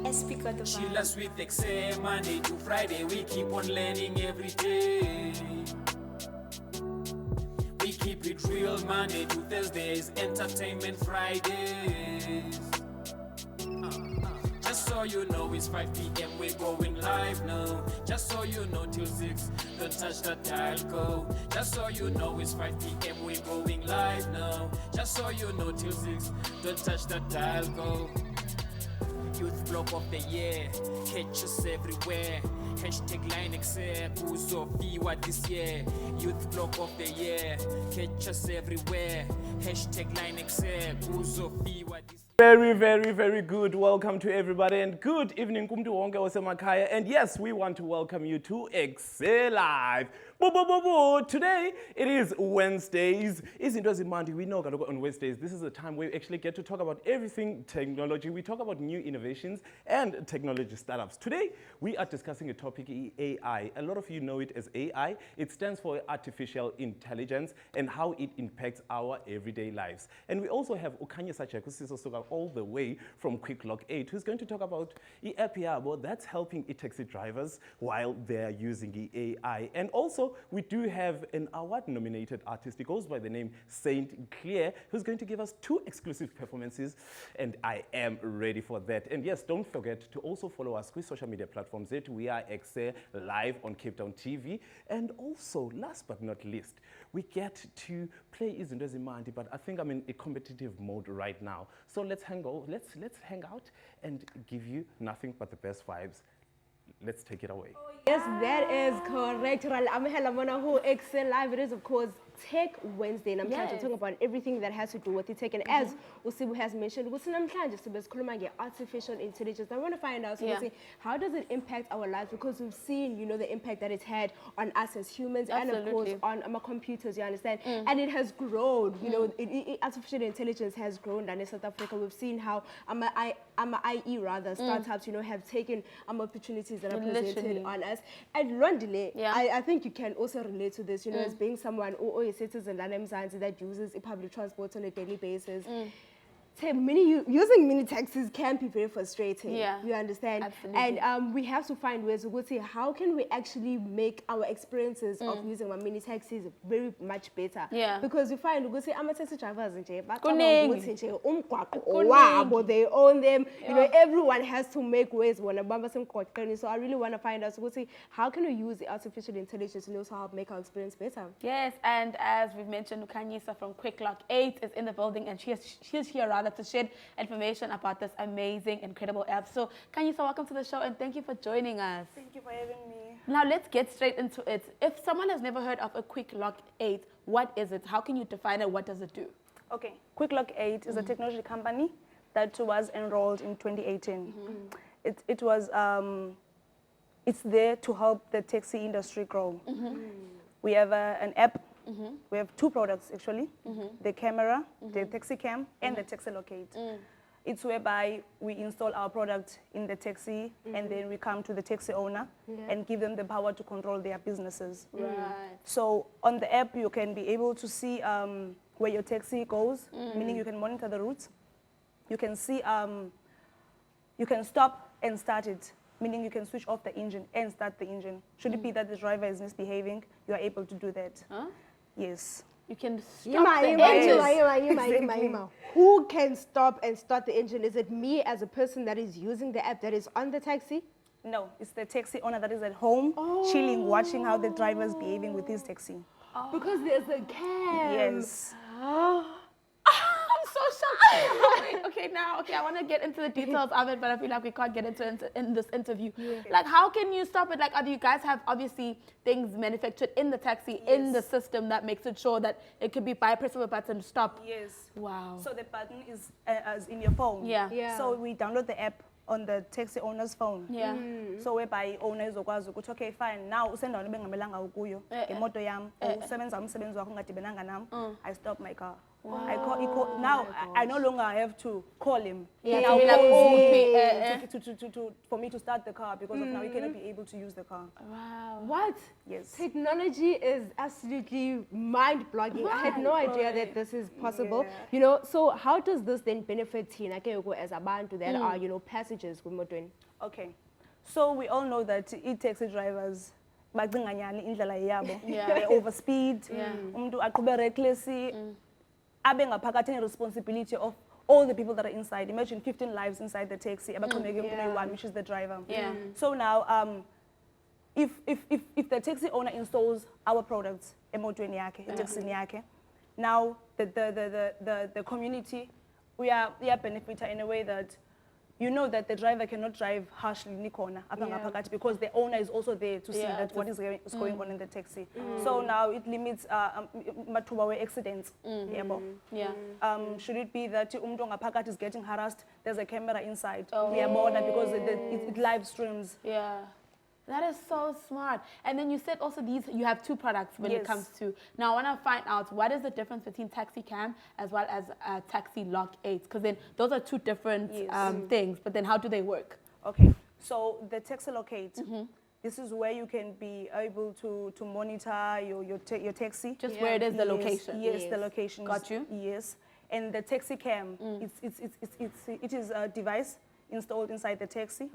Chill us with EKSE, Monday to Friday, we keep on learning every day. We keep it real Monday to Thursdays, entertainment Fridays. Just so you know, it's 5 p.m. we're going live now. Just so you know, till 6, don't touch that dial, go. Just so you know, it's 5 p.m. we're going live now. Just so you know, till 6, don't touch that dial, go. Youth Block of the Year, catch us everywhere. Hashtag line EKSE, Kuzofiwa this year. Youth Block of the Year, catch us everywhere. Hashtag line EKSE, Kuzofiwa this year. Very good. Welcome to everybody and good evening kumntu wonke osemakhaya. And yes, we want to welcome you to EKSE Live. Today it is Wednesdays. Izinto ezimandi. We know on Wednesdays this is a time where we actually get to talk about everything technology. We talk about new innovations and technology startups. Today we are discussing a topic, AI. A lot of you know it as AI. It stands for artificial intelligence and how it impacts our everyday lives. And we also have Ukanyisa Chakusiso all the way from QuickLoc8, who's going to talk about the app that's helping e-taxi drivers while they're using the AI. And also, we do have an award-nominated artist. He goes by the name Saint Clair, who's going to give us 2 exclusive performances, and I am ready for that. And yes, don't forget to also follow us on social media platforms. We are EKSE live on Cape Town TV. And also, last but not least, we get to play Izinto Ezimandi, but I think I'm in a competitive mode right now. So let's hang out and give you nothing but the best vibes. Let's take it away. Yes, that is correct. I'm Helamona who EKSE Live. It is, of course, Tech Wednesday, and I'm trying to talk about everything that has to do with the tech. And as Usibu has mentioned, artificial intelligence. I want to find out, how does it impact our lives? Because we've seen, the impact that it's had on us as humans, and of course on our computers. You understand? And it has grown. Artificial intelligence has grown. And in South Africa, we've seen how IE startups, have taken opportunities that are presented on us. And Londile, I think you can also relate to this, as being someone or a citizen that uses public transport on a daily basis. Using mini taxis can be very frustrating. You understand? Absolutely. And we have to find ways to say how can we actually make our experiences of using our mini taxis very much better. Because you find I'm a taxi drivers they own them. Everyone has to make ways when so I really want to find out how can we use the artificial intelligence to also help make our experience better. Yes, and as we've mentioned, Ukanyisa from QuickLoc8 is in the building, and she's here to share information about this amazing, incredible app. So, Kanyisa, welcome to the show and thank you for joining us. Thank you for having me. Now, let's get straight into it. If someone has never heard of a QuickLoc8, what is it? How can you define it? What does it do? Okay, QuickLoc8 is a technology company that was enrolled in 2018. It was, it's there to help the taxi industry grow. We have an app. We have 2 products actually, the camera, the taxi cam, and the taxi locate. It's whereby we install our product in the taxi and then we come to the taxi owner and give them the power to control their businesses. So on the app you can be able to see where your taxi goes, meaning you can monitor the routes. You can see, you can stop and start it, meaning you can switch off the engine and start the engine. Should it be that the driver is misbehaving, you are able to do that. Yes. You can stop the engine. Who can stop and start the engine? Is it me as a person that is using the app that is on the taxi? No, it's the taxi owner that is at home, chilling, watching how the driver is behaving with his taxi. Because there's a cam. Yes. I'm so shocked. Okay, I want to get into the details of it, but I feel like we can't get into it in this interview. Like, how can you stop it? Like, you guys have obviously things manufactured in the taxi, in the system that makes it sure that it could be by press of a button, stop. Yes. Wow. So the button is in your phone. So we download the app on the taxi owner's phone. So whereby owner izokwazi ukuthi okay fine now usendaweni bengamelanga ukuyo imoto yami usebenza umsebenzi wakho ungadibenanga nami I stop my car Wow. Now I no longer have to call him. Yeah, Now to be like, for me to start the car because of now he cannot be able to use the car. Wow. What? Yes. Technology is absolutely mind-blowing. I had no idea that this is possible. Yeah. You know, so how does this then benefit Tina as a band that are, you know, passengers with Modwen? Okay. So we all know that e-taxi drivers they overspeed, umuntu aqhube recklessly, abe ngaphakathi responsibility of all the people that are inside. Imagine 15 lives inside the taxi, which is the driver. Yeah. So now, if the taxi owner installs our products, emotweni yakhe, taxini yakhe, now the community, we are benefited in a way that you know that the driver cannot drive harshly nikona because the owner is also there to see that what is going on in the taxi. So now it limits mathuba accidents. Should it be that umuntu ngaphakathi is getting harassed, there's a camera inside. Because it live streams. Yeah. That is so smart. And then you said also you have two products when it comes to, now I want to find out what is the difference between Taxi Cam as well as QuickLoc8, because then those are two different things, but then how do they work? Okay, so the QuickLoc8, this is where you can be able to monitor your taxi. Just where it is the location. Yes, the location. Got you. Yes, and the Taxi Cam, it is a device installed inside the taxi,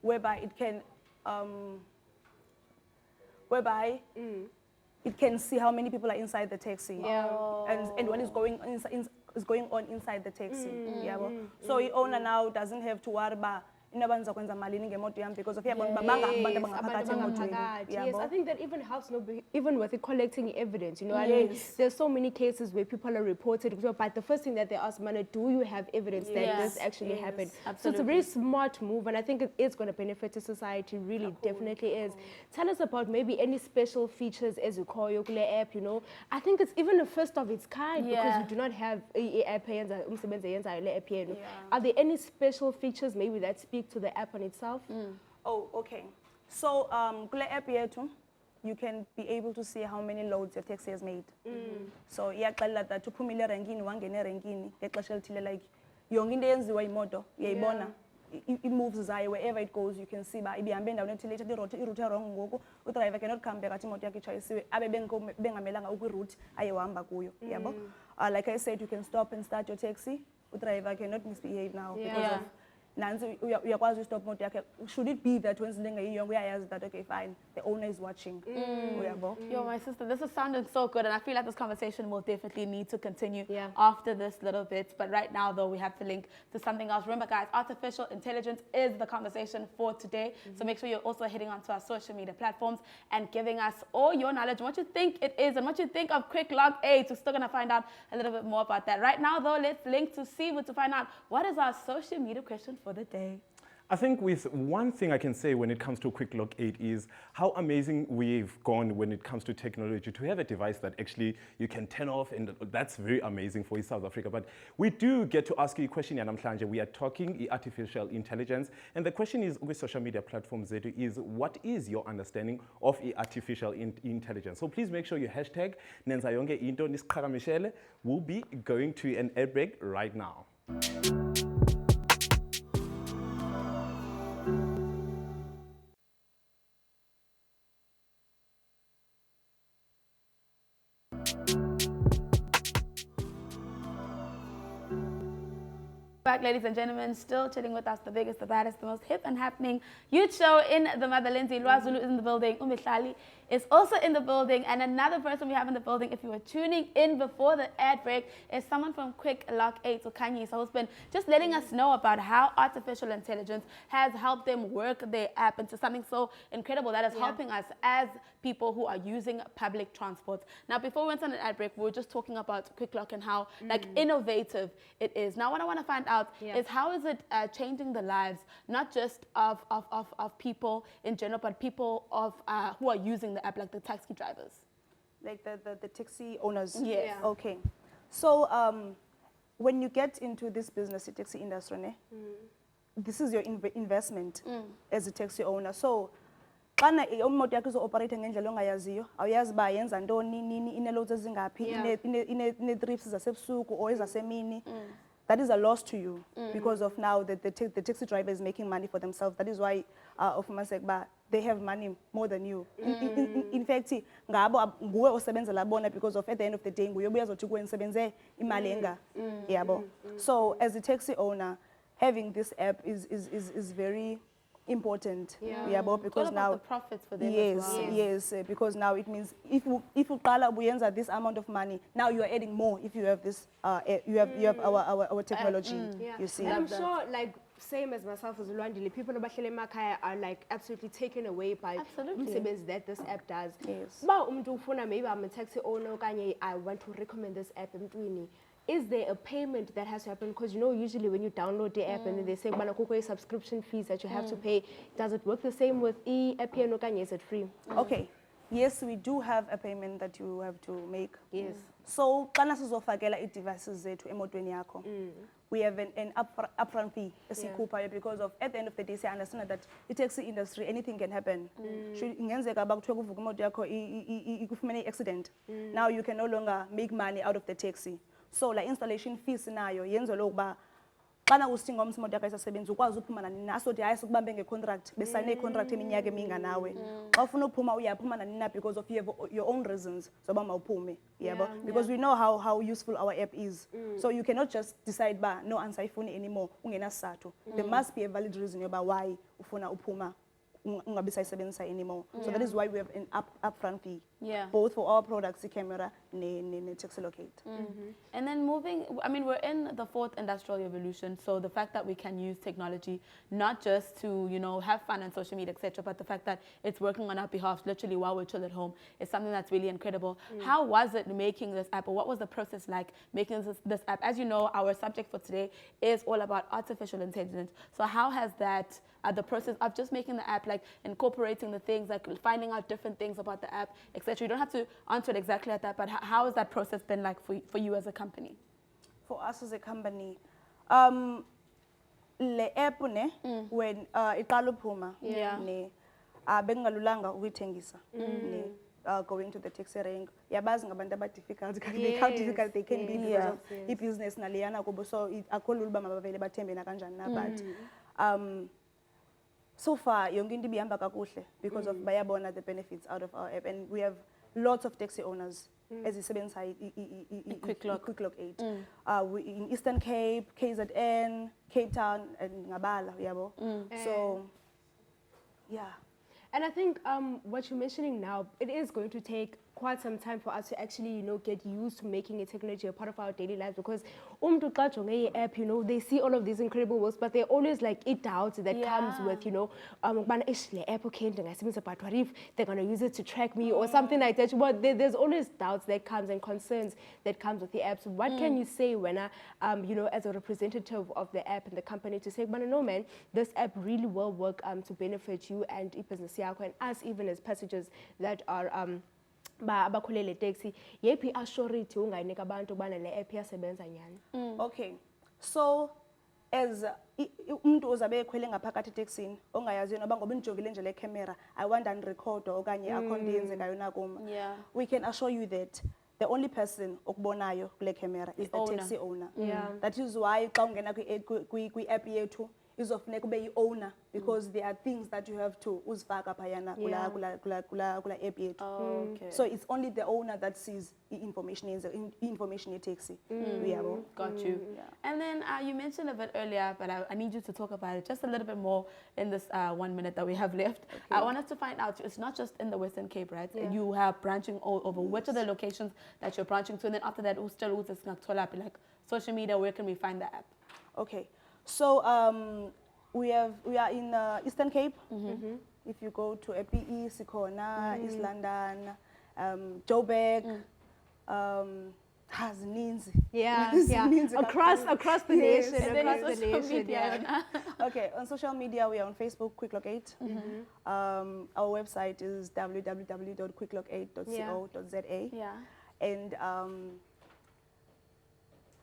whereby it can it can see how many people are inside the taxi and what is going on inside the taxi. So the owner now doesn't have to worry about because of Yes, I think that even helps, even with collecting evidence. You know, I mean, there's so many cases where people are reported, but the first thing that they ask, man, do you have evidence that this actually happened? Absolutely. So it's a very smart move, and I think it is going to benefit the society. Really, definitely is. Tell us about maybe any special features as you call your app. You know, I think it's even the first of its kind because we do not have a app. Are there any special features maybe that speak to the app on itself? Oh, okay. So, kule app yetu, you can be able to see how many loads your taxi has made. So, iyaqala that uphumile rankini, wangene rankini, ngexesha elithile like yonke into eyenziwa imoto, uyayibona. It moves zayo wherever it goes. You can see ba ibihambe endaweni ethile iroute wrong ngoku udriver cannot come back athi imoto yakhe itshayisiwe abe bengamelanga ukwiroute ayehamba kuyo, yabo. Like I said, you can stop and start your taxi. Udriver cannot misbehave now because of Nancy, uyakwazi stop motor yakhe. Should it be that when uyayazi that okay fine, the owner is watching. Yo, my sister, this is sounding so good, and I feel like this conversation will definitely need to continue after this little bit. But right now, though, we have to link to something else. Remember, guys, artificial intelligence is the conversation for today. So make sure you're also heading onto our social media platforms and giving us all your knowledge, what you think it is, and what you think of QuickLoc8. We're still gonna find out a little bit more about that. Right now, though, let's link to Sivu to find out what is our social media question for the day. I think with one thing I can say when it comes to QuickLoc8 is how amazing we've gone when it comes to technology to have a device that actually you can turn off, and that's very amazing for South Africa. But we do get to ask you a question, Yanamhlanje. We are talking artificial intelligence, and the question is with social media platforms is what is your understanding of artificial intelligence? So please make sure you hashtag Nenzayonge Into Nisqhagamishele. We'll be going to an ad break right now. Back, ladies and gentlemen, still chilling with us, the biggest, the baddest, the most hip and happening youth show in the motherland. Lwazulu is in the building. Umihlali is also in the building. And another person we have in the building, if you were tuning in before the ad break, is someone from QuickLoc8, Kanye, who's been just letting us know about how artificial intelligence has helped them work their app into something so incredible that is helping us as people who are using public transport. Now, before we went on an ad break, we were just talking about QuickLoc and how like innovative it is. Now, what I want to find out is how is it changing the lives, not just of people in general, but people of who are using the app, like the taxi drivers? Like the taxi owners? Yes. Yeah. Okay. So when you get into this business, the taxi industry, this is your investment as a taxi owner. So xana imoto yakho izo-operate ngendlela ongayaziyo awuyazi uba yenza ntoni nini ine-loads ezingaphi ine-trips zasebusuku or ezasemini. That is a loss to you because of now that the taxi driver is making money for themselves. That is why they have money more than you. In fact, ngabo nguwe osebenzela bona because of at the end of the day nguye uyazothi kuwe nisebenze imali enga. Yabo. So as a taxi owner, having this app is very important. Yabo, because now the profits for them yes, as well. yes, because now it means if you qala uyenza this amount of money, now you are adding more if you have this you have our technology. You see. And I'm sure, like, same as myself as Luandile, people abahlele emakhaya are like absolutely taken away by umsebenzi that this app does. Yes. Ba umuntu ufuna, maybe I'm a taxi owner okanye I want to recommend this app emntwini. Is there a payment that has to happen? Because you know, usually when you download the app and then they say bana kukho subscription fees that you have to pay. Does it work the same with e-app here okanye is it free? Okay. Yes, we do have a payment that you have to make. Yes. So xana sizofakela i-devices zethu emotweni yakho, we have an upfront fee esikhuphayo because of at the end of the day I understand that the taxi industry anything can happen. Ingenzeka ba kuthiwe kuvuka imoto yakho ikufumene accident. Now you can no longer make money out of the taxi. So la installation fees nayo yenzelwe ukuba xana usinga imoto yakho isasebenza ukwazi uphuma nanini na asothi hayi sikubambe ngecontract besane contract eminyaka eminga nawe xa ufuna uphuma uyaphuma nanini na because of your own reasons zoba mawuphume yabo because we know how useful our app is. So you cannot just decide ba no ansayifuni anymore ungenasizathu. There must be a valid reason yoba why ufuna uphuma ungabi sayisebenzisa anymore. So that is why we have an upfront fee. Both for our products, the camera, and QuickLoc8. And then moving, I mean, we're in the fourth industrial revolution, so the fact that we can use technology not just to, you know, have fun on social media, etc., but the fact that it's working on our behalf, literally while we're chill at home, is something that's really incredible. How was it making this app, or what was the process like making this app? As you know, our subject for today is all about artificial intelligence. So how has that, the process of just making the app, like incorporating the things, like finding out different things about the app, etc. You don't have to answer it exactly like that, but how has that process been like for you as a company? For us as a company, le app ne when iqala uphuma ne bengalulanga ukuyithengisa ne going to the taxi rank yabazi ngabantu aba difficult how difficult they can be because of i-business naliyana kubo, so akho lula uba mabavele bathembe na kanjani na, but so far yonke into ibihamba kakuhle because of bayabona the benefits out of our app, and we have lots of taxi owners ezisebenzisa QuickLoc8 in Eastern Cape, KZN, Cape Town, and ngabala yabo. So yeah. And I think what you're mentioning now, it is going to take quite some time for us to actually, you know, get used to making a technology a part of our daily lives, because app, you know, they see all of these incredible works, but they're always like doubts that comes with, you know, app, okay, but what if they're going to use it to track me or something like that? But there's always doubts that comes and concerns that comes with the app. So what can you say when, you know, as a representative of the app and the company, to say, but no man, this app really will work to benefit you and business and us even as passengers that are abakhulele taxi, yephi assurity ungayinika abantu bana le app yasebenza nyani? Okay, so as umuntu ozabe ekhwele ngaphakathi taxini ongayaziyo noba ngoba nijongile nje le camera I want and record okanye akho into yenzekayo nakuma, we can assure you that the only person okubonayo kule camera is the taxi owner. That is why xa ungena kwi app yethu izofuneka ube yi-owner, because there are things that you have to uzifaka phayana kula app yethu. So it's only the owner that sees information ye-taxi. Got you. And then you mentioned a bit earlier, but I need you to talk about it just a little bit more in this 1 minute that we have left. I want us to find out, it's not just in the Western Cape, right? You have branching all over. Which are the locations that you're branching to? And then after that, like social media, where can we find the app? Okay. So we are in Eastern Cape. If you go to EPE, Sikona, East London, Joburg, across the nation, Okay, on social media we are on Facebook, QuickLoc8. Our website is www.quickloc8.co.za. And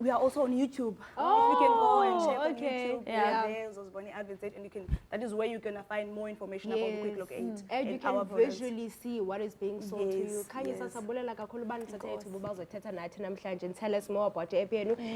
We are also on YouTube. If you can go and check on okay. YouTube, there's Osborne Advocate, and that is where you're gonna find more information about QuickLoc8 and you can visually see what is being sold to you. Can you tell us more about the app yenu?